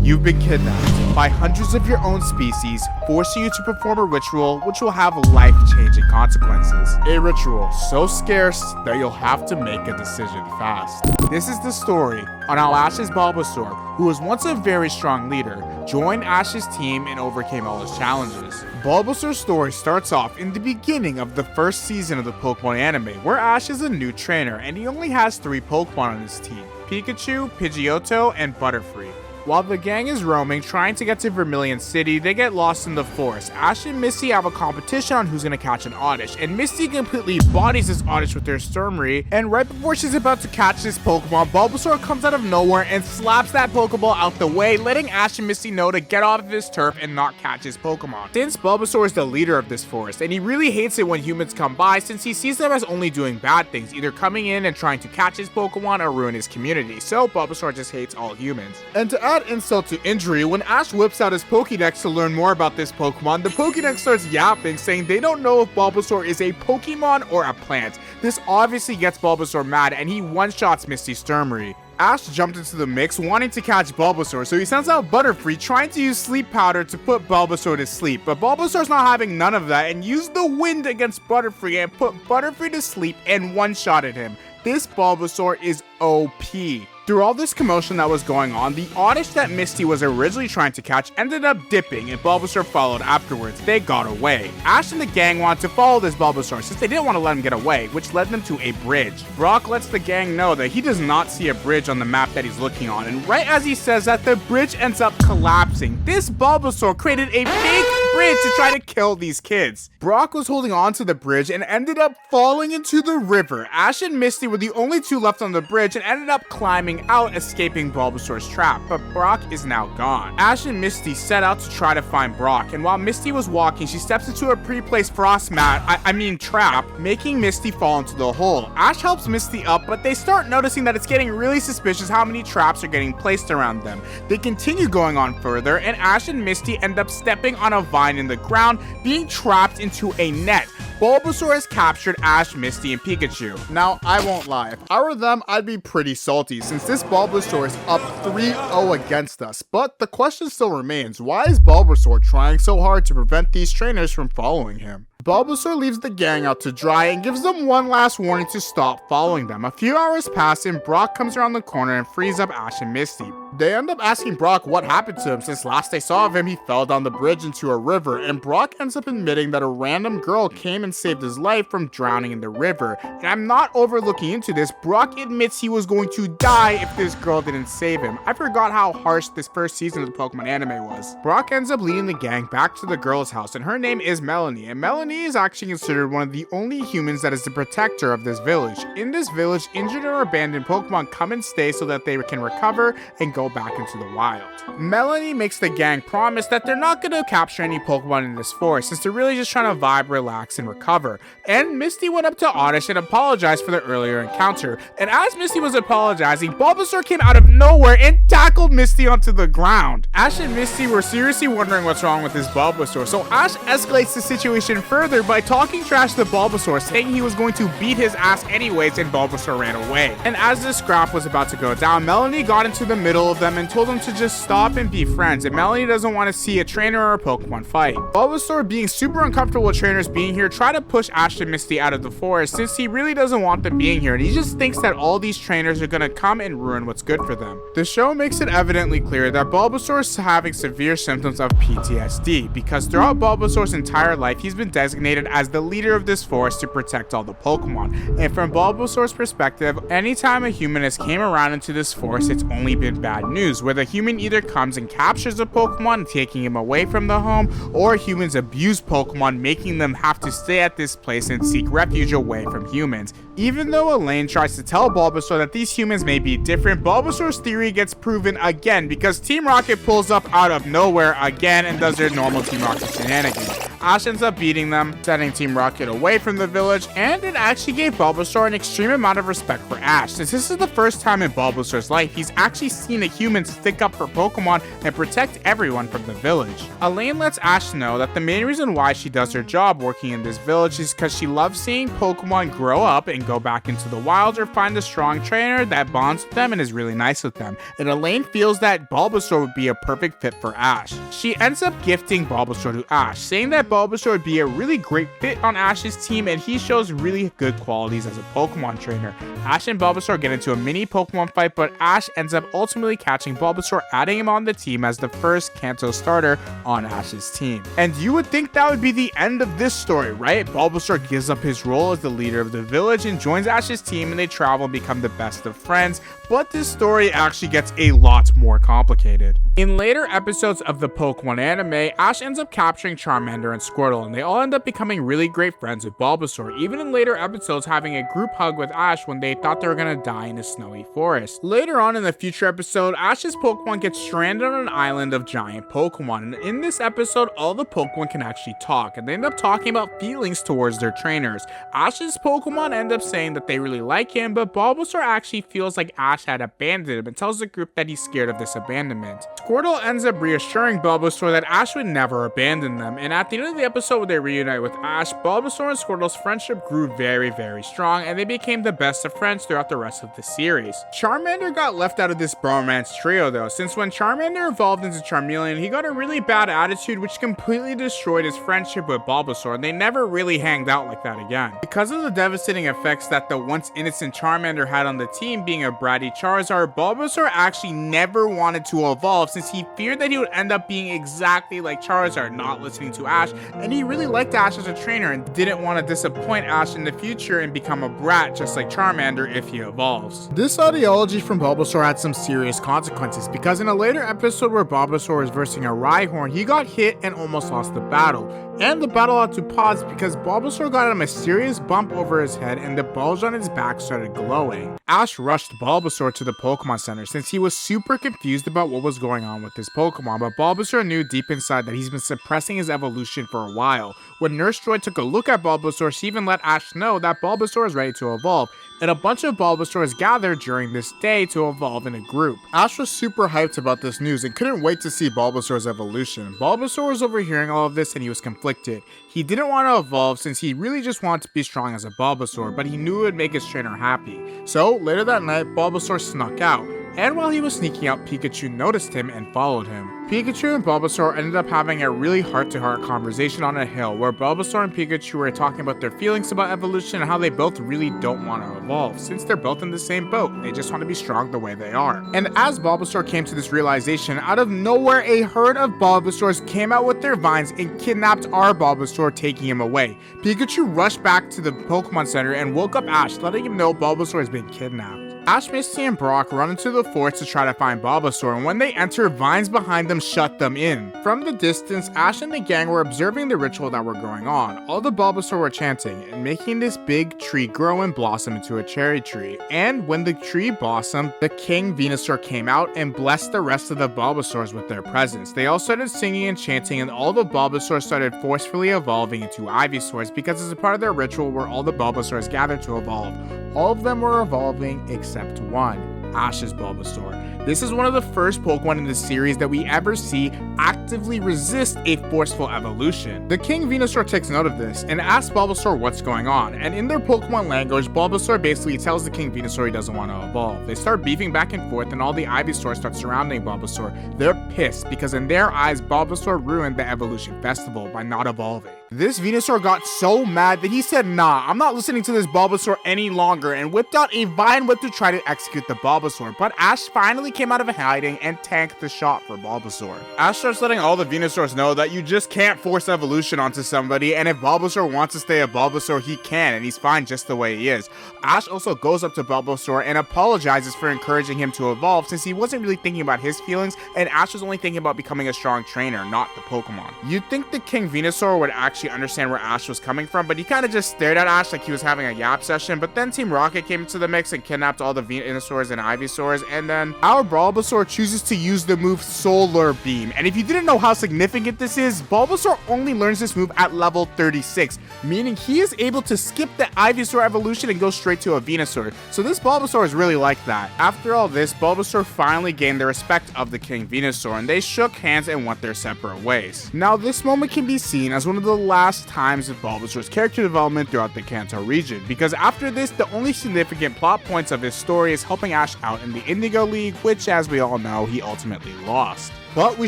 You've been kidnapped by hundreds of your own species, forcing you to perform a ritual which will have life-changing consequences. A ritual so scarce that you'll have to make a decision fast. This is the story on how Ash's Bulbasaur, who was once a very strong leader, joined Ash's team and overcame all his challenges. Bulbasaur's story starts off in the beginning of the first season of the Pokemon anime, where Ash is a new trainer and he only has 3 Pokemon on his team: Pikachu, Pidgeotto, and Butterfree. While the gang is roaming, trying to get to Vermilion City, they get lost in the forest. Ash and Misty have a competition on who's gonna catch an Oddish, and Misty completely bodies this Oddish with her Sturmry, and right before she's about to catch this Pokemon, Bulbasaur comes out of nowhere and slaps that Pokeball out the way, letting Ash and Misty know to get off of his turf and not catch his Pokemon. Since Bulbasaur is the leader of this forest, and he really hates it when humans come by, since he sees them as only doing bad things, either coming in and trying to catch his Pokemon or ruin his community, so Bulbasaur just hates all humans. And to add insult to injury, when Ash whips out his Pokédex to learn more about this Pokemon, the Pokédex starts yapping, saying they don't know if Bulbasaur is a Pokemon or a plant. This obviously gets Bulbasaur mad, and he one-shots Misty Sturmry. Ash jumped into the mix wanting to catch Bulbasaur, so he sends out Butterfree trying to use sleep powder to put Bulbasaur to sleep, but Bulbasaur's not having none of that and used the wind against Butterfree and put Butterfree to sleep and one-shotted him. This Bulbasaur is OP. Through all this commotion that was going on, the Oddish that Misty was originally trying to catch ended up dipping, and Bulbasaur followed afterwards. They got away. Ash and the gang wanted to follow this Bulbasaur since they didn't want to let him get away, which led them to a bridge. Brock lets the gang know that he does not see a bridge on the map that he's looking on, and right as he says that, the bridge ends up collapsing. This Bulbasaur created a big bridge to try to kill these kids. Brock was holding on to the bridge and ended up falling into the river. Ash and Misty were the only 2 left on the bridge and ended up climbing out, escaping Bulbasaur's trap, but Brock is now gone. Ash and Misty set out to try to find Brock, and while Misty was walking, she steps into a pre-placed frost trap, making Misty fall into the hole. Ash helps Misty up, but they start noticing that it's getting really suspicious how many traps are getting placed around them. They continue going on further, and Ash and Misty end up stepping on a vine in the ground, being trapped into a net. Bulbasaur has captured Ash, Misty, and Pikachu. Now, I won't lie, if I were them, I'd be pretty salty since this Bulbasaur is up 3-0 against us. But the question still remains, why is Bulbasaur trying so hard to prevent these trainers from following him? Bulbasaur leaves the gang out to dry and gives them one last warning to stop following them. A few hours pass and Brock comes around the corner and frees up Ash and Misty. They end up asking Brock what happened to him since last they saw of him he fell down the bridge into a river, and Brock ends up admitting that a random girl came and saved his life from drowning in the river. And I'm not overlooking into this, Brock admits he was going to die if this girl didn't save him. I forgot how harsh this first season of the Pokemon anime was. Brock ends up leading the gang back to the girl's house, and her name is Melanie, and Melanie is actually considered one of the only humans that is the protector of this village. In this village, injured or abandoned Pokemon come and stay so that they can recover and go back into the wild. Melanie makes the gang promise that they're not going to capture any Pokemon in this forest since they're really just trying to vibe, relax, and recover. And Misty went up to Oddish and apologized for the earlier encounter. And as Misty was apologizing, Bulbasaur came out of nowhere and tackled Misty onto the ground. Ash and Misty were seriously wondering what's wrong with this Bulbasaur, so Ash escalates the situation further by talking trash to Bulbasaur, saying he was going to beat his ass anyways, and Bulbasaur ran away. And as this scrap was about to go down, Melanie got into the middle of them and told them to just stop and be friends, and Melanie doesn't want to see a trainer or a Pokemon fight. Bulbasaur, being super uncomfortable with trainers being here, tried to push Ash and Misty out of the forest since he really doesn't want them being here, and he just thinks that all these trainers are gonna come and ruin what's good for them. The show makes it evidently clear that Bulbasaur is having severe symptoms of PTSD, because throughout Bulbasaur's entire life, he's been designated as the leader of this forest to protect all the Pokemon. And from Bulbasaur's perspective, anytime a human has came around into this forest, it's only been bad news, where the human either comes and captures a Pokemon, taking him away from the home, or humans abuse Pokemon, making them have to stay at this place and seek refuge away from humans. Even though Elaine tries to tell Bulbasaur that these humans may be different, Bulbasaur's theory gets proven again because Team Rocket pulls up out of nowhere again and does their normal Team Rocket shenanigans. Ash ends up beating them, sending Team Rocket away from the village, and it actually gave Bulbasaur an extreme amount of respect for Ash, since this is the first time in Bulbasaur's life he's actually seen a human stick up for Pokemon and protect everyone from the village. Elaine lets Ash know that the main reason why she does her job working in this village is because she loves seeing Pokemon grow up and go back into the wild or find a strong trainer that bonds with them and is really nice with them, and Elaine feels that Bulbasaur would be a perfect fit for Ash. She ends up gifting Bulbasaur to Ash, saying that Bulbasaur would be a really great fit on Ash's team and he shows really good qualities as a Pokemon trainer. Ash and Bulbasaur get into a mini Pokemon fight, but Ash ends up ultimately catching Bulbasaur, adding him on the team as the first Kanto starter on Ash's team. And you would think that would be the end of this story, right? Bulbasaur gives up his role as the leader of the village and joins Ash's team, and they travel and become the best of friends, but this story actually gets a lot more complicated. In later episodes of the Pokemon anime, Ash ends up capturing Charmander and Squirtle, and they all end up becoming really great friends with Bulbasaur, even in later episodes having a group hug with Ash when they thought they were gonna die in a snowy forest. Later on in the future episode, Ash's Pokemon gets stranded on an island of giant Pokemon, and in this episode, all the Pokemon can actually talk, and they end up talking about feelings towards their trainers. Ash's Pokemon end up saying that they really like him, but Bulbasaur actually feels like Ash had abandoned him and tells the group that he's scared of this abandonment. Squirtle ends up reassuring Bulbasaur that Ash would never abandon them, and at the end of the episode when they reunite with Ash, Bulbasaur and Squirtle's friendship grew very, very strong, and they became the best of friends throughout the rest of the series. Charmander got left out of this bromance trio though, since when Charmander evolved into Charmeleon, he got a really bad attitude which completely destroyed his friendship with Bulbasaur, and they never really hanged out like that again. Because of the devastating effects that the once innocent Charmander had on the team being a bratty Charizard, Bulbasaur actually never wanted to evolve since he feared that he would end up being exactly like Charizard, not listening to Ash, and he really liked Ash as a trainer and didn't want to disappoint Ash in the future and become a brat just like Charmander if he evolves. This ideology from Bulbasaur had some serious consequences, because in a later episode where Bulbasaur was versing a Rhyhorn, he got hit and almost lost the battle. And the battle had to pause because Bulbasaur got a mysterious bump over his head and the bulge on his back started glowing. Ash rushed Bulbasaur to the Pokemon Center since he was super confused about what was going on with his Pokemon, but Bulbasaur knew deep inside that he's been suppressing his evolution for a while. When Nurse Joy took a look at Bulbasaur, she even let Ash know that Bulbasaur is ready to evolve, and a bunch of Bulbasaurs gathered during this day to evolve in a group. Ash was super hyped about this news and couldn't wait to see Bulbasaur's evolution. Bulbasaur was overhearing all of this and he was conflicted. He didn't want to evolve since he really just wanted to be strong as a Bulbasaur, but he knew it would make his trainer happy. So later that night, Bulbasaur snuck out, and while he was sneaking out, Pikachu noticed him and followed him. Pikachu and Bulbasaur ended up having a really heart-to-heart conversation on a hill where Bulbasaur and Pikachu were talking about their feelings about evolution and how they both really don't want to evolve since they're both in the same boat. They just want to be strong the way they are. And as Bulbasaur came to this realization, out of nowhere a herd of Bulbasaurs came out with their vines and kidnapped our Bulbasaur, taking him away. Pikachu rushed back to the Pokemon Center and woke up Ash, letting him know Bulbasaur has been kidnapped. Ash, Misty, and Brock run into the forest to try to find Bulbasaur, and when they enter, vines behind them shut them in. From the distance, Ash and the gang were observing the ritual that were going on. All the Bulbasaur were chanting and making this big tree grow and blossom into a cherry tree. And when the tree blossomed, the King Venusaur came out and blessed the rest of the Bulbasaurs with their presence. They all started singing and chanting, and all the Bulbasaurs started forcefully evolving into Ivysaurs because it's a part of their ritual where all the Bulbasaurs gathered to evolve. All of them were evolving except one, Ash's Bulbasaur. This is one of the first Pokemon in the series that we ever see actively resist a forceful evolution. The King Venusaur takes note of this and asks Bulbasaur what's going on, and in their Pokemon language, Bulbasaur basically tells the King Venusaur he doesn't want to evolve. They start beefing back and forth, and all the Ivysaurs start surrounding Bulbasaur. They're pissed because in their eyes, Bulbasaur ruined the Evolution Festival by not evolving. This Venusaur got so mad that he said, "Nah, I'm not listening to this Bulbasaur any longer," and whipped out a Vine Whip to try to execute the Bulbasaur, but Ash finally came out of hiding and tanked the shot for Bulbasaur. Ash starts letting all the Venusaurs know that you just can't force evolution onto somebody, and if Bulbasaur wants to stay a Bulbasaur, he can, and he's fine just the way he is. Ash also goes up to Bulbasaur and apologizes for encouraging him to evolve since he wasn't really thinking about his feelings, and Ash was only thinking about becoming a strong trainer, not the Pokemon. You'd think the King Venusaur would actually actually understand where Ash was coming from, but he kind of just stared at Ash like he was having a yap session. But then Team Rocket came into the mix and kidnapped all the Venusaurs and Ivysaurs, and then our Bulbasaur chooses to use the move Solar Beam. And if you didn't know how significant this is, Bulbasaur only learns this move at level 36, meaning he is able to skip the Ivysaur evolution and go straight to a Venusaur. So this Bulbasaur is really like that. After all this, Bulbasaur finally gained the respect of the King Venusaur, and they shook hands and went their separate ways. Now this moment can be seen as one of the last times of Bulbasaur's character development throughout the Kanto region, because after this, the only significant plot points of his story is helping Ash out in the Indigo League, which, as we all know, he ultimately lost. But we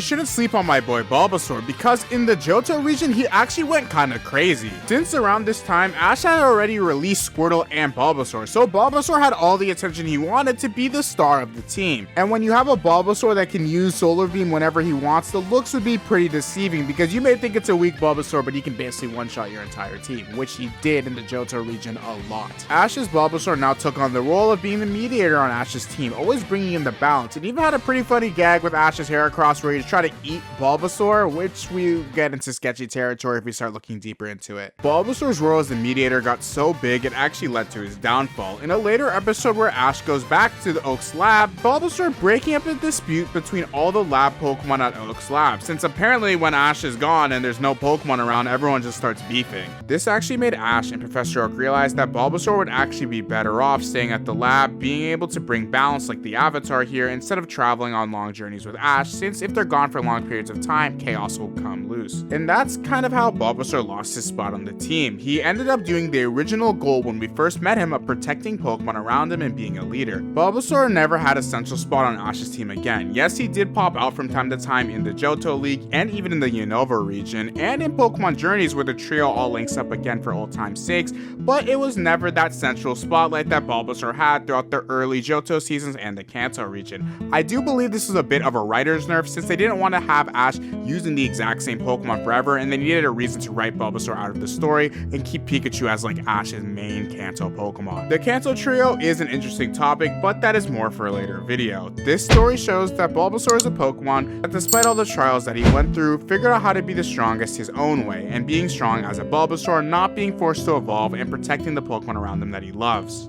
shouldn't sleep on my boy Bulbasaur, because in the Johto region, he actually went kinda crazy. Since around this time, Ash had already released Squirtle and Bulbasaur, so Bulbasaur had all the attention he wanted to be the star of the team. And when you have a Bulbasaur that can use Solar Beam whenever he wants, the looks would be pretty deceiving, because you may think it's a weak Bulbasaur, but he can basically one-shot your entire team, which he did in the Johto region a lot. Ash's Bulbasaur now took on the role of being the mediator on Ash's team, always bringing in the balance, and even had a pretty funny gag with Ash's Heracross where he's trying to eat Bulbasaur, which we get into sketchy territory if we start looking deeper into it. Bulbasaur's role as the mediator got so big it actually led to his downfall. In a later episode where Ash goes back to the Oak's lab, Bulbasaur breaking up the dispute between all the lab Pokemon at Oak's lab, since apparently when Ash is gone and there's no Pokemon around, everyone just starts beefing. This actually made Ash and Professor Oak realize that Bulbasaur would actually be better off staying at the lab, being able to bring balance like the Avatar here instead of traveling on long journeys with Ash, since if they're gone for long periods of time, chaos will come loose. And that's kind of how Bulbasaur lost his spot on the team. He ended up doing the original goal when we first met him of protecting Pokemon around him and being a leader. Bulbasaur never had a central spot on Ash's team again. Yes, he did pop out from time to time in the Johto League and even in the Unova region and in Pokemon Journeys where the trio all links up again for old time's sakes, but it was never that central spotlight that Bulbasaur had throughout the early Johto seasons and the Kanto region. I do believe this was a bit of a writer's nerf since they didn't want to have Ash using the exact same Pokemon forever, and they needed a reason to write Bulbasaur out of the story and keep Pikachu as like Ash's main Kanto Pokemon. The Kanto Trio is an interesting topic, but that is more for a later video. This story shows that Bulbasaur is a Pokemon that, despite all the trials that he went through, figured out how to be the strongest his own way, and being strong as a Bulbasaur, not being forced to evolve and protecting the Pokemon around him that he loves.